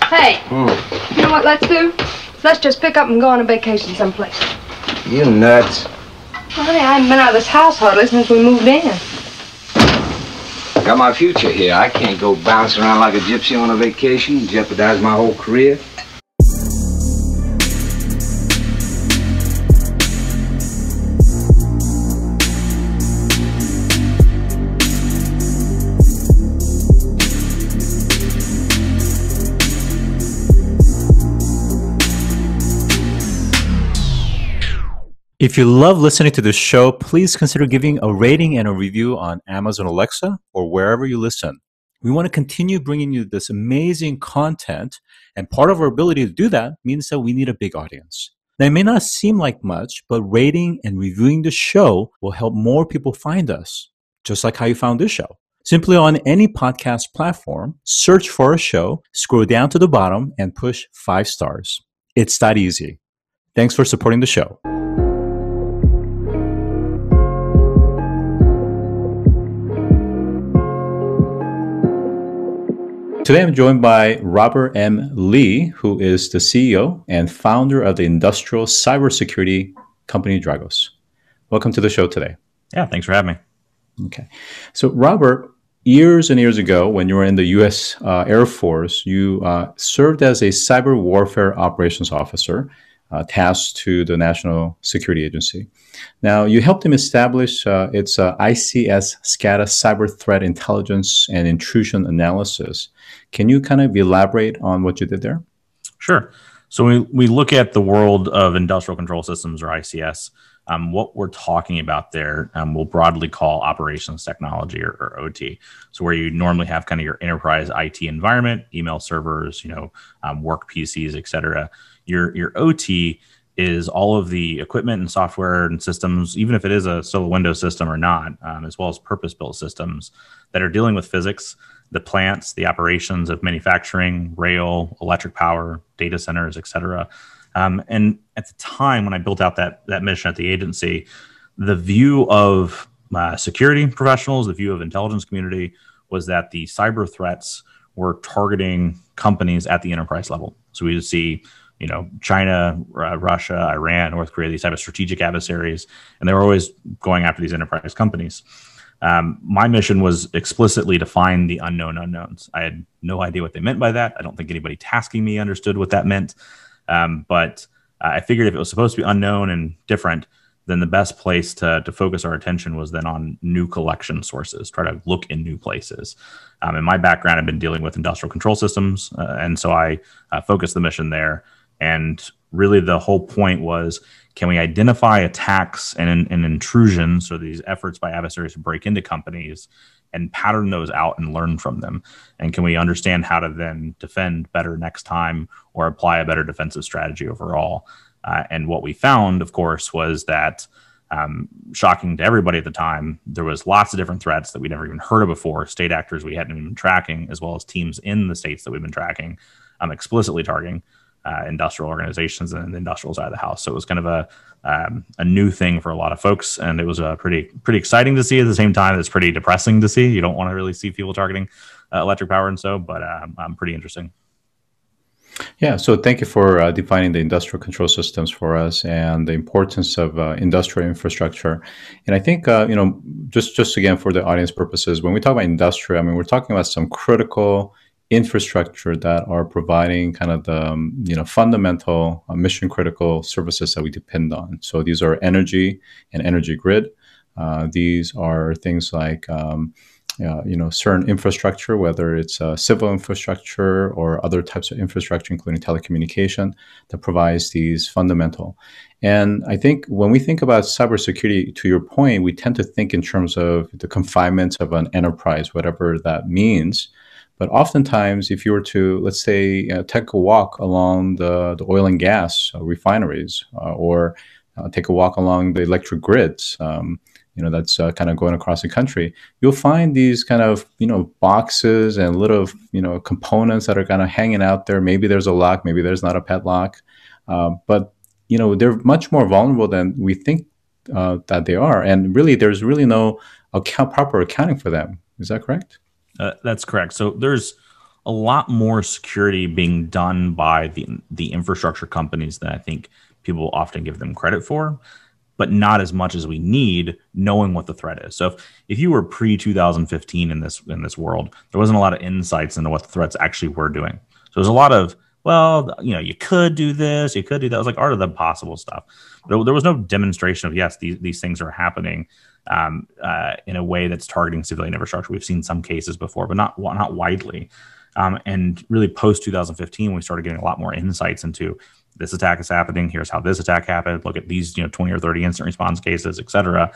Hey, you know what let's do? Let's just pick up and go on a vacation someplace. You nuts. Well, honey, I haven't been out of this house hardly since we moved in. I got my future here. I can't go bouncing around like a gypsy on a vacation, jeopardize my whole career. If you love listening to this show, please consider giving a rating and a review on Amazon Alexa or wherever you listen. We want to continue bringing you this amazing content, and part of our ability to do that means that we need a big audience. Now, it may not seem like much, but rating and reviewing the show will help more people find us, just like how you found this show. Simply on any podcast platform, search for a show, scroll down to the bottom, and push 5 stars. It's that easy. Thanks for supporting the show. Today, I'm joined by Robert M. Lee, who is the CEO and founder of the industrial cybersecurity company Dragos. Welcome to the show today. Yeah, thanks for having me. Okay. So, Robert, years and years ago, when you were in the U.S. Air Force, you served as a cyber warfare operations officer tasked to the National Security Agency. Now, you helped him establish its ICS SCADA cyber threat intelligence and intrusion analysis. Can you kind of elaborate on what you did there? Sure. So we look at the world of industrial control systems, or ICS. What we're talking about there, we'll broadly call operations technology, or OT. So where you normally have kind of your enterprise IT environment, email servers, work PCs, et cetera. Your OT is all of the equipment and software and systems, even if it is still a Windows system or not, as well as purpose-built systems that are dealing with physics, the plants, the operations of manufacturing, rail, electric power, data centers, et cetera. And at the time when I built out that mission at the agency, the view of security professionals, the view of intelligence community, was that the cyber threats were targeting companies at the enterprise level. So we would see China, Russia, Iran, North Korea, these type of strategic adversaries, and they were always going after these enterprise companies. My mission was explicitly to find the unknown unknowns. I had no idea what they meant by that. I don't think anybody tasking me understood what that meant. But I figured if it was supposed to be unknown and different, then the best place to focus our attention was then on new collection sources, try to look in new places. In my background, I've been dealing with industrial control systems, and so I focused the mission there. And really the whole point was, can we identify attacks and intrusions, or these efforts by adversaries to break into companies, and pattern those out and learn from them? And can we understand how to then defend better next time, or apply a better defensive strategy overall? And what we found, of course, was that, shocking to everybody at the time, there was lots of different threats that we'd never even heard of before, state actors we hadn't even been tracking, as well as teams in the states that we've been tracking, explicitly targeting industrial organizations and the industrial side of the house. So it was kind of a new thing for a lot of folks, and it was pretty exciting to see. At the same time, it's pretty depressing to see. You don't want to really see people targeting electric power and so, but pretty interesting. Yeah, so thank you for defining the industrial control systems for us and the importance of industrial infrastructure. And I think, just again, for the audience purposes, when we talk about industrial, we're talking about some critical infrastructure that are providing kind of the fundamental mission critical services that we depend on. So these are energy and energy grid. These are things like certain infrastructure, whether it's civil infrastructure or other types of infrastructure, including telecommunication, that provides these fundamental. And I think when we think about cybersecurity, to your point, we tend to think in terms of the confinement of an enterprise, whatever that means. But oftentimes, if you were to, let's say, take a walk along the oil and gas refineries, or take a walk along the electric grids, that's kind of going across the country, you'll find these kind of, boxes and little, components that are kind of hanging out there. Maybe there's a lock, maybe there's not a padlock, but, they're much more vulnerable than we think that they are. And really, there's really no proper accounting for them. Is that correct? That's correct. So there's a lot more security being done by the infrastructure companies than I think people often give them credit for, but not as much as we need, knowing what the threat is. So if you were pre-2015 in this world, there wasn't a lot of insights into what the threats actually were doing. So there's a lot of, well, you could do this, you could do that. It was like art of the possible stuff. There was no demonstration of, yes, these things are happening in a way that's targeting civilian infrastructure. We've seen some cases before, but not widely. And really post 2015, we started getting a lot more insights into this attack is happening. Here's how this attack happened. Look at these 20 or 30 incident response cases, et cetera.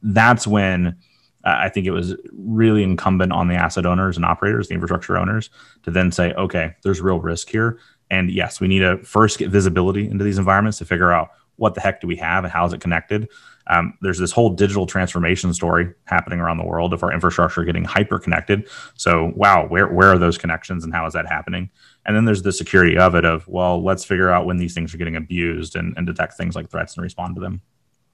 That's when I think it was really incumbent on the asset owners and operators, the infrastructure owners, to then say, okay, there's real risk here. And yes, we need to first get visibility into these environments to figure out what the heck do we have and how is it connected. There's this whole digital transformation story happening around the world of our infrastructure getting hyper connected. So, wow, where are those connections and how is that happening? And then there's the security of it of, well, let's figure out when these things are getting abused and detect things like threats and respond to them.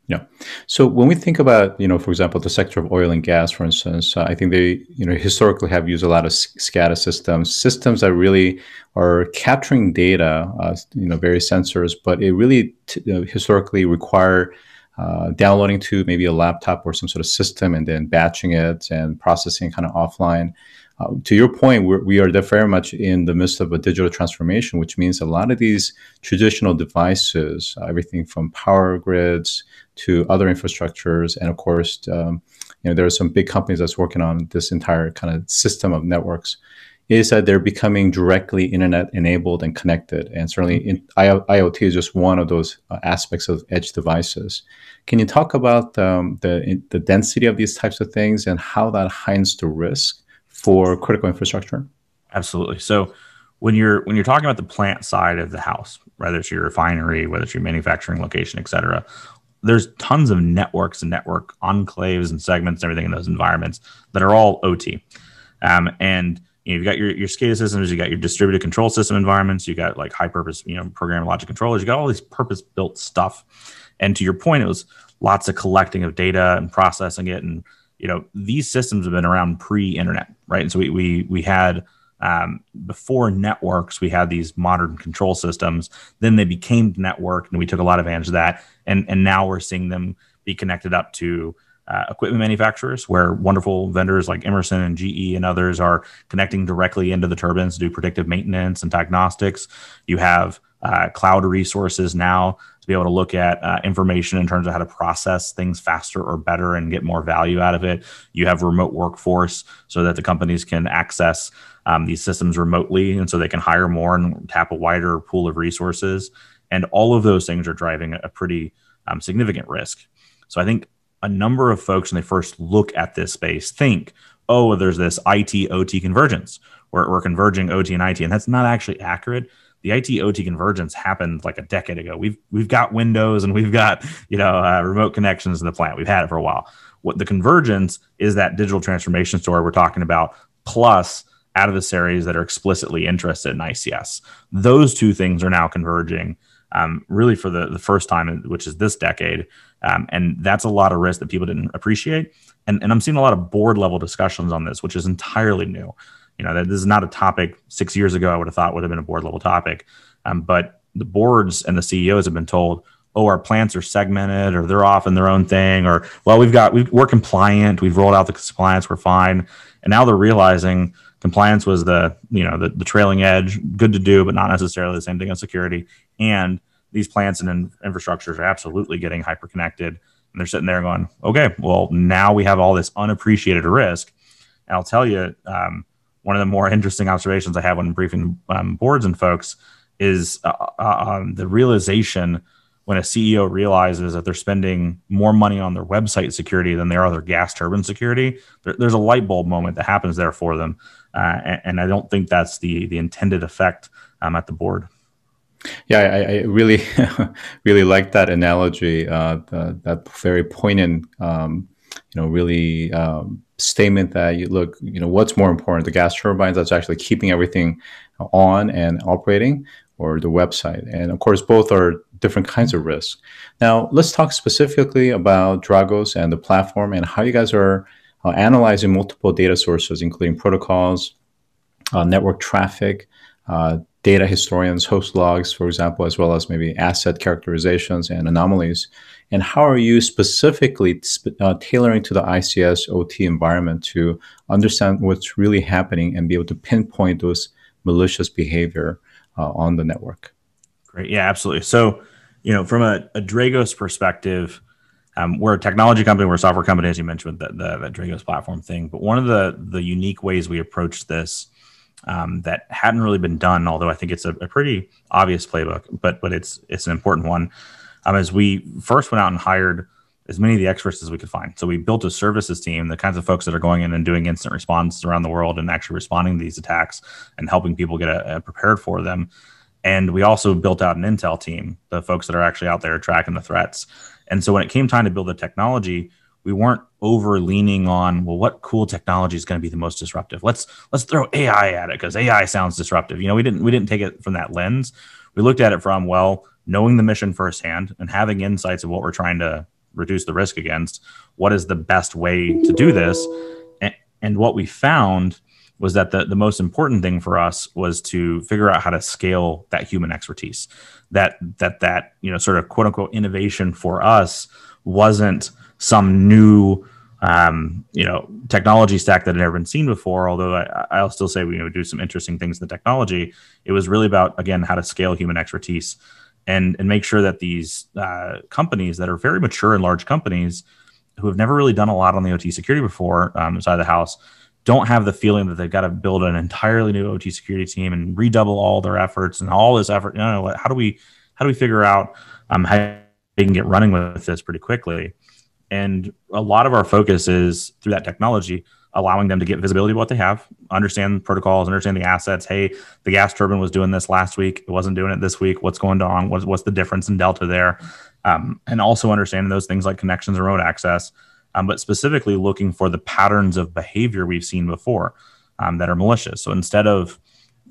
Yeah. So when we think about, for example, the sector of oil and gas, for instance, I think they, historically have used a lot of SCADA systems that really are capturing data, various sensors, but it really historically require downloading to maybe a laptop or some sort of system and then batching it and processing kind of offline. To your point, we are very much in the midst of a digital transformation, which means a lot of these traditional devices, everything from power grids to other infrastructures, and of course, there are some big companies that's working on this entire kind of system of networks, is that they're becoming directly internet enabled and connected. And certainly IoT is just one of those aspects of edge devices. Can you talk about the density of these types of things and how that hides the risk for critical infrastructure? Absolutely. So when you're talking about the plant side of the house, whether it's your refinery, whether it's your manufacturing location, et cetera, there's tons of networks and network enclaves and segments and everything in those environments that are all OT. And you've got your SCADA systems, you got your distributed control system environments, you got like high purpose, programmable logic controllers, you got all these purpose built stuff. And to your point, it was lots of collecting of data and processing it. And these systems have been around pre-internet, right? And so we had before networks, we had these modern control systems. Then they became networked, and we took a lot of advantage of that. And now we're seeing them be connected up to equipment manufacturers, where wonderful vendors like Emerson and GE and others are connecting directly into the turbines to do predictive maintenance and diagnostics. You have cloud resources now to be able to look at information in terms of how to process things faster or better and get more value out of it. You have remote workforce so that the companies can access these systems remotely, and so they can hire more and tap a wider pool of resources. And all of those things are driving a pretty significant risk. So I think a number of folks, when they first look at this space, think, oh, there's this IT-OT convergence. We're converging OT and IT, and that's not actually accurate. The IT-OT convergence happened like a decade ago. We've got Windows and we've got remote connections in the plant. We've had it for a while. What the convergence is, that digital transformation story we're talking about, plus adversaries that are explicitly interested in ICS. Those two things are now converging really for the first time, which is this decade. And that's a lot of risk that people didn't appreciate. And I'm seeing a lot of board level discussions on this, which is entirely new. That this is not a topic 6 years ago I would have thought would have been a board level topic. But the boards and the CEOs have been told, oh, our plants are segmented, or they're off in their own thing, or, well, we're compliant. We've rolled out the compliance. We're fine. And now they're realizing compliance was the trailing edge, good to do, but not necessarily the same thing as security. And these plants and infrastructures are absolutely getting hyper connected. And they're sitting there going, okay, well, now we have all this unappreciated risk. And I'll tell you, one of the more interesting observations I have when briefing boards and folks is the realization when a CEO realizes that they're spending more money on their website security than they are their gas turbine security. There's a light bulb moment that happens there for them. And I don't think that's the intended effect at the board. Yeah, I really, really like that analogy, that very poignant, really statement that you look, what's more important, the gas turbines that's actually keeping everything on and operating, or the website? And of course, both are different kinds of risks. Now, let's talk specifically about Dragos and the platform and how you guys are analyzing multiple data sources, including protocols, network traffic, data historians, host logs, for example, as well as maybe asset characterizations and anomalies? And how are you specifically tailoring to the ICS OT environment to understand what's really happening and be able to pinpoint those malicious behavior on the network? Great. Yeah, absolutely. So, from a Dragos perspective, we're a technology company, we're a software company, as you mentioned, with the Dragos platform thing. But one of the unique ways we approach this that hadn't really been done, although I think it's a pretty obvious playbook, but it's an important one, is we first went out and hired as many of the experts as we could find. So we built a services team, the kinds of folks that are going in and doing incident response around the world and actually responding to these attacks and helping people get prepared for them. And we also built out an intel team, the folks that are actually out there tracking the threats. And so when it came time to build the technology, we weren't over leaning on, well, what cool technology is going to be the most disruptive? Let's throw AI at it because AI sounds disruptive. We didn't take it from that lens. We looked at it from, well, knowing the mission firsthand and having insights of what we're trying to reduce the risk against. What is the best way to do this? And what we found was that the most important thing for us was to figure out how to scale that human expertise. That sort of quote unquote innovation for us wasn't some new technology stack that had never been seen before. Although I'll still say we do some interesting things in the technology. It was really about, again, how to scale human expertise and make sure that these companies that are very mature and large companies who have never really done a lot on the OT security before inside the house don't have the feeling that they've got to build an entirely new OT security team and redouble all their efforts and all this effort. How do we figure out how they can get running with this pretty quickly? And a lot of our focus is through that technology, allowing them to get visibility of what they have, understand protocols, understand the assets. Hey, the gas turbine was doing this last week. It wasn't doing it this week. What's going on? What's the difference in delta there? And also understanding those things like connections and remote access, but specifically looking for the patterns of behavior we've seen before that are malicious. So instead of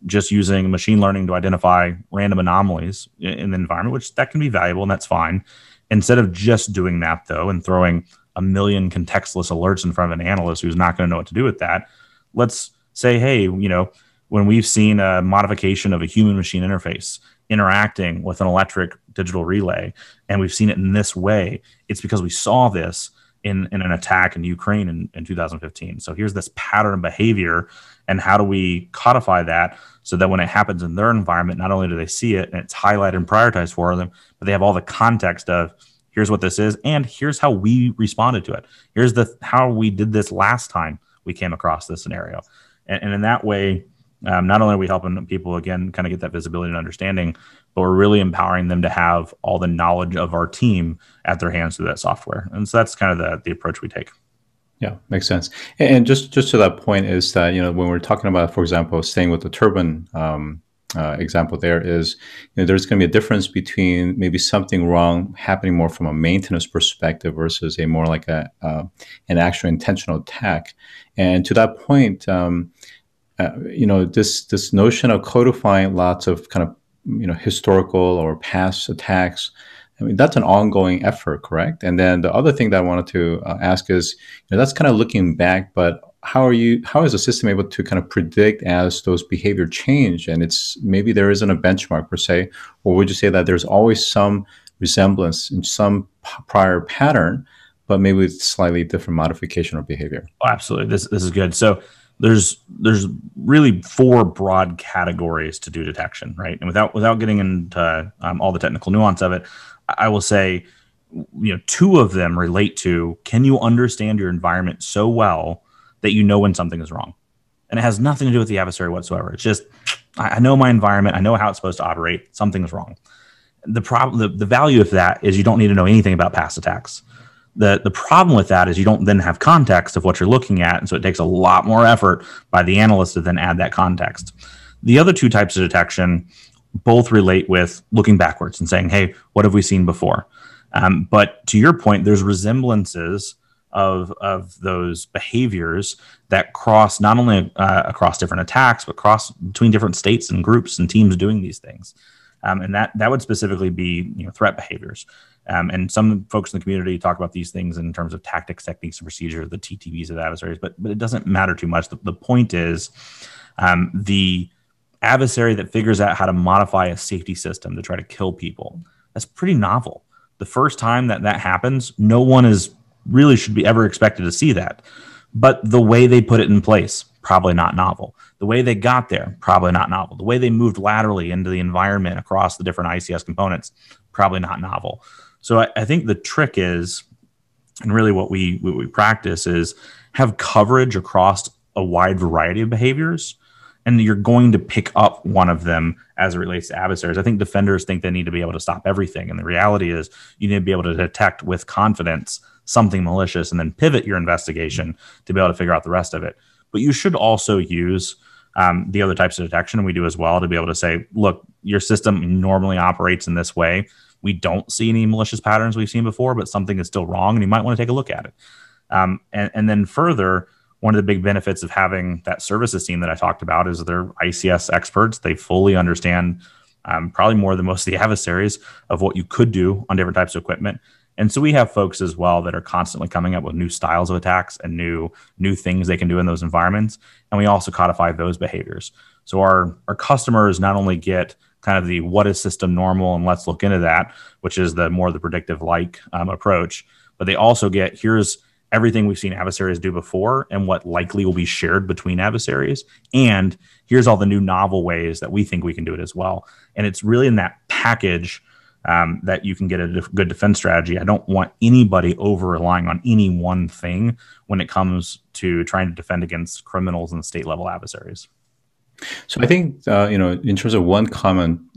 just using machine learning to identify random anomalies in the environment, which that can be valuable and that's fine, instead of just doing that, though, and throwing a million contextless alerts in front of an analyst who's not going to know what to do with that, let's say, hey, when we've seen a modification of a human machine interface interacting with an electric digital relay, and we've seen it in this way, it's because we saw this in an attack in Ukraine in 2015. So here's this pattern of behavior, and how do we codify that so that when it happens in their environment, not only do they see it and it's highlighted and prioritized for them, but they have all the context of here's what this is, and here's how we responded to it. Here's how we did this last time we came across this scenario. And in that way, not only are we helping people, again, kind of get that visibility and understanding, but we're really empowering them to have all the knowledge of our team at their hands through that software. And so that's kind of the approach we take. Yeah, makes sense. And just to that point is that, when we're talking about, for example, staying with the turbine example, there is, there's going to be a difference between maybe something wrong happening more from a maintenance perspective versus a more like an actual intentional attack. And to that point, this notion of codifying lots of kind of historical or past attacks, I mean, that's an ongoing effort, correct? And then the other thing that I wanted to ask is, that's kind of looking back, but how is the system able to kind of predict as those behavior change? And maybe there isn't a benchmark per se, or would you say that there's always some resemblance in some prior pattern, but maybe with slightly different modification or behavior? Oh, absolutely. This is good. So there's really 4 broad categories to do detection, right? And without getting into all the technical nuance of it, I will say, 2 of them relate to, can you understand your environment so well that you know when something is wrong? And it has nothing to do with the adversary whatsoever. It's just, I know my environment, I know how it's supposed to operate, something's wrong. The value of that is you don't need to know anything about past attacks. The problem with that is you don't then have context of what you're looking at, and so it takes a lot more effort by the analyst to then add that context. The other 2 types of detection both relate with looking backwards and saying, hey, what have we seen before? But to your point, there's resemblances of those behaviors that cross not only across different attacks, but cross between different states and groups and teams doing these things. And that would specifically be threat behaviors. And some folks in the community talk about these things in terms of tactics, techniques, and procedures, the TTVs of adversaries, but it doesn't matter too much. The point is, The adversary that figures out how to modify a safety system to try to kill people. That's pretty novel. The first time that that happens, no one is really should be ever expected to see that. But the way they put it in place, probably not novel. The way they got there, probably not novel. The way they moved laterally into the environment across the different ICS components, probably not novel. So I think the trick is, and really what we practice is have coverage across a wide variety of behaviors, and you're going to pick up one of them as it relates to adversaries. I think defenders think they need to be able to stop everything. And the reality is you need to be able to detect with confidence something malicious and then pivot your investigation to be able to figure out the rest of it. But you should also use the other types of detection, and we do as well, to be able to say, look, your system normally operates in this way. We don't see any malicious patterns we've seen before, but something is still wrong, and you might want to take a look at it. And then further, one of the big benefits of having that services team that I talked about is they're ICS experts. They fully understand probably more than most of the adversaries of what you could do on different types of equipment. And so we have folks as well that are constantly coming up with new styles of attacks and new things they can do in those environments. And we also codify those behaviors. So our customers not only get kind of the what is system normal and let's look into that, which is the more the predictive like approach, but they also get here's everything we've seen adversaries do before and what likely will be shared between adversaries. And here's all the new novel ways that we think we can do it as well. And it's really in that package that you can get a good defense strategy. I don't want anybody over relying on any one thing when it comes to trying to defend against criminals and state level adversaries. So I think, in terms of one common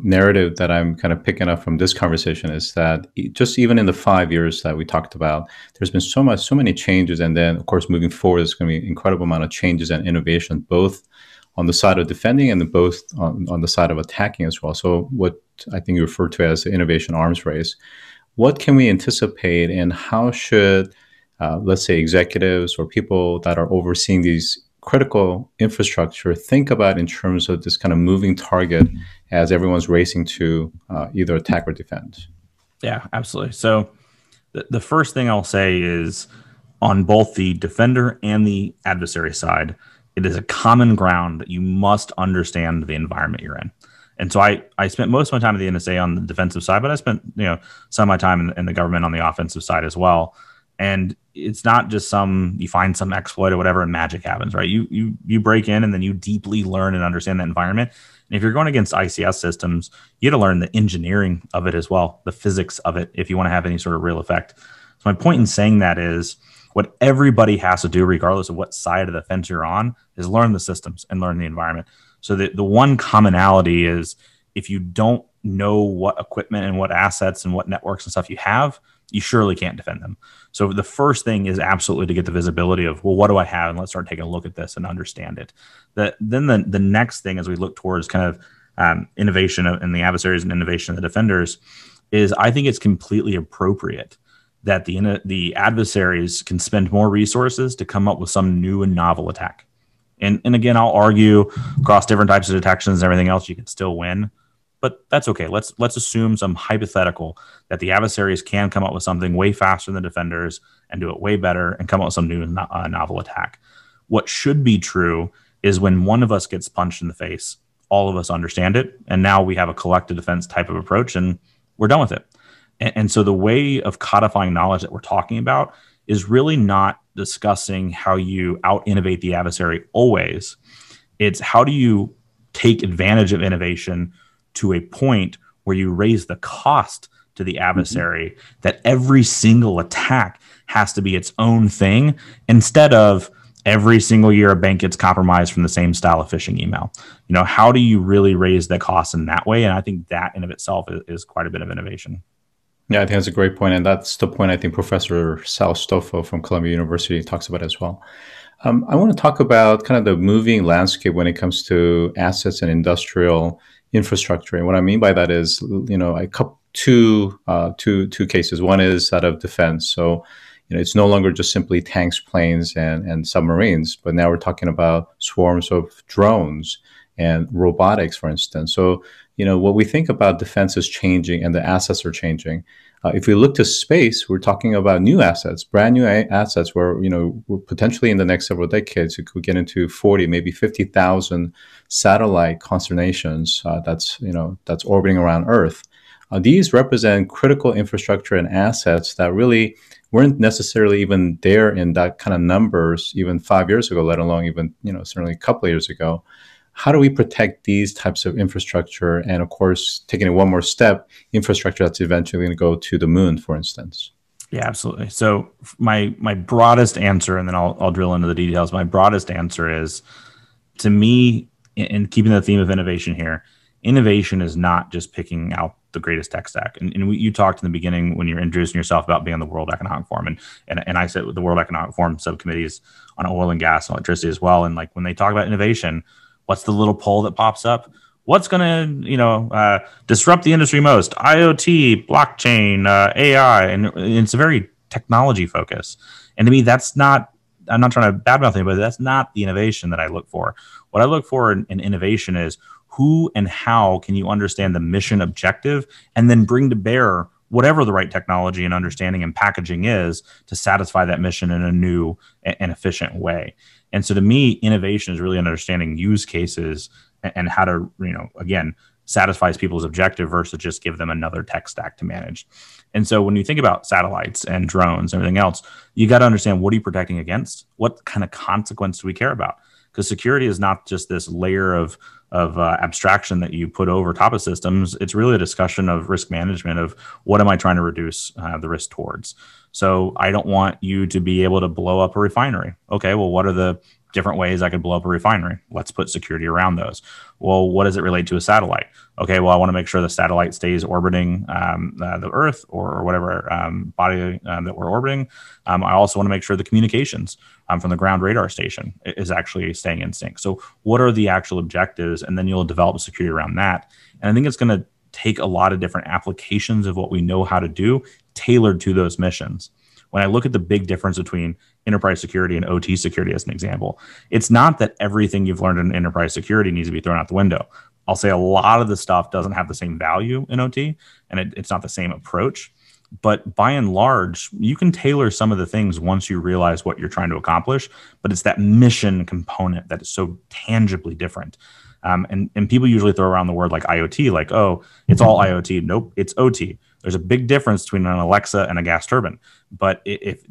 narrative that I'm kind of picking up from this conversation is that just even in the 5 years that we talked about, there's been so many changes. And then, of course, moving forward, there's going to be an incredible amount of changes and innovation, both on the side of defending and both on the side of attacking as well. So what I think you referred to as the innovation arms race, what can we anticipate and how should, let's say, executives or people that are overseeing these critical infrastructure think about in terms of this kind of moving target as everyone's racing to either attack or defend? Yeah, absolutely. So the first thing I'll say is on both the defender and the adversary side, it is a common ground that you must understand the environment you're in. And so I spent most of my time at the NSA on the defensive side, but I spent some of my time in the government on the offensive side as well. And it's not just you find some exploit or whatever and magic happens, right? You break in and then you deeply learn and understand the environment. And if you're going against ICS systems, you got to learn the engineering of it as well, the physics of it, if you want to have any sort of real effect. So my point in saying that is what everybody has to do, regardless of what side of the fence you're on, is learn the systems and learn the environment. So the one commonality is if you don't know what equipment and what assets and what networks and stuff you have, you surely can't defend them. So the first thing is absolutely to get the visibility of, well, what do I have? And let's start taking a look at this and understand it. Then the next thing as we look towards kind of innovation in the adversaries and innovation of the defenders is I think it's completely appropriate that the adversaries can spend more resources to come up with some new and novel attack. And again, I'll argue across different types of detections and everything else, you can still win. But that's okay. Let's assume some hypothetical that the adversaries can come up with something way faster than the defenders and do it way better and come up with some new novel attack. What should be true is when one of us gets punched in the face, all of us understand it. And now we have a collective defense type of approach and we're done with it. And so the way of codifying knowledge that we're talking about is really not discussing how you out-innovate the adversary always. It's how do you take advantage of innovation to a point where you raise the cost to the adversary, that every single attack has to be its own thing instead of every single year a bank gets compromised from the same style of phishing email. How do you really raise the cost in that way? And I think that in of itself is quite a bit of innovation. Yeah, I think that's a great point. And that's the point I think Professor Sal Stoffel from Columbia University talks about as well. I want to talk about kind of the moving landscape when it comes to assets and industrial infrastructure. And what I mean by that is, I couple two cases. One is that of defense. So, It's no longer just simply tanks, planes, and submarines, but now we're talking about swarms of drones and robotics, for instance. So, what we think about defense is changing and the assets are changing. If we look to space, we're talking about new assets, brand new assets where, we're potentially in the next several decades, it could get into 40, maybe 50,000 satellite constellations that's orbiting around Earth. These represent critical infrastructure and assets that really weren't necessarily even there in that kind of numbers even 5 years ago, let alone even, certainly a couple of years ago. How do we protect these types of infrastructure? And of course, taking it one more step, infrastructure that's eventually going to go to the moon, for instance. Yeah, absolutely. So my broadest answer, and then I'll drill into the details. My broadest answer is, to me, in keeping the theme of innovation here, innovation is not just picking out the greatest tech stack. And you talked in the beginning when you're introducing yourself about being on the World Economic Forum. And I said the World Economic Forum subcommittees on oil and gas and electricity as well. And like when they talk about innovation, what's the little poll that pops up? What's going to, disrupt the industry most? IoT, blockchain, AI, and it's a very technology focus. And to me, I'm not trying to badmouth anybody, but that's not the innovation that I look for. What I look for in innovation is who and how can you understand the mission objective and then bring to bear whatever the right technology and understanding and packaging is to satisfy that mission in a new and efficient way. And so to me, innovation is really understanding use cases and how to, again, satisfies people's objective versus just give them another tech stack to manage. And so when you think about satellites and drones and everything else, you got to understand, what are you protecting against? What kind of consequence do we care about? Because security is not just this layer of abstraction that you put over top of systems. It's really a discussion of risk management of what am I trying to reduce the risk towards. So I don't want you to be able to blow up a refinery. Okay, well, what are the different ways I could blow up a refinery? Let's put security around those. Well, what does it relate to a satellite? Okay, well, I want to make sure the satellite stays orbiting the Earth or whatever body that we're orbiting. I also want to make sure the communications from the ground radar station is actually staying in sync. So what are the actual objectives? And then you'll develop security around that. And I think it's going to take a lot of different applications of what we know how to do tailored to those missions. When I look at the big difference between enterprise security and OT security as an example, it's not that everything you've learned in enterprise security needs to be thrown out the window. I'll say a lot of the stuff doesn't have the same value in OT, and it's not the same approach. But by and large, you can tailor some of the things once you realize what you're trying to accomplish. But it's that mission component that is so tangibly different. And people usually throw around the word like IoT, like, oh, it's all IoT. Nope, it's OT. There's a big difference between an Alexa and a gas turbine. But it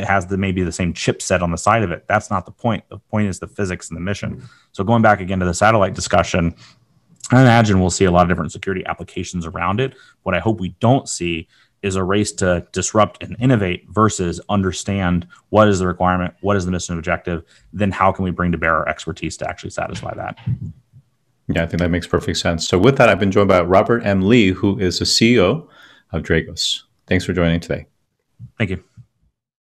has maybe the same chipset on the side of it. That's not the point. The point is the physics and the mission. So going back again to the satellite discussion, I imagine we'll see a lot of different security applications around it. What I hope we don't see is a race to disrupt and innovate versus understand what is the requirement, what is the mission objective, then how can we bring to bear our expertise to actually satisfy that. Yeah, I think that makes perfect sense. So with that, I've been joined by Robert M. Lee, who is the CEO of Dragos. Thanks for joining today. Thank you.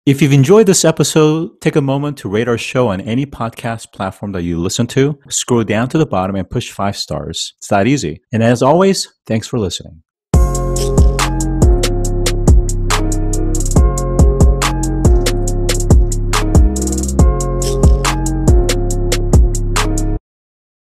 If you've enjoyed this episode, take a moment to rate our show on any podcast platform that you listen to. Scroll down to the bottom and push 5 stars. It's that easy. And as always, thanks for listening.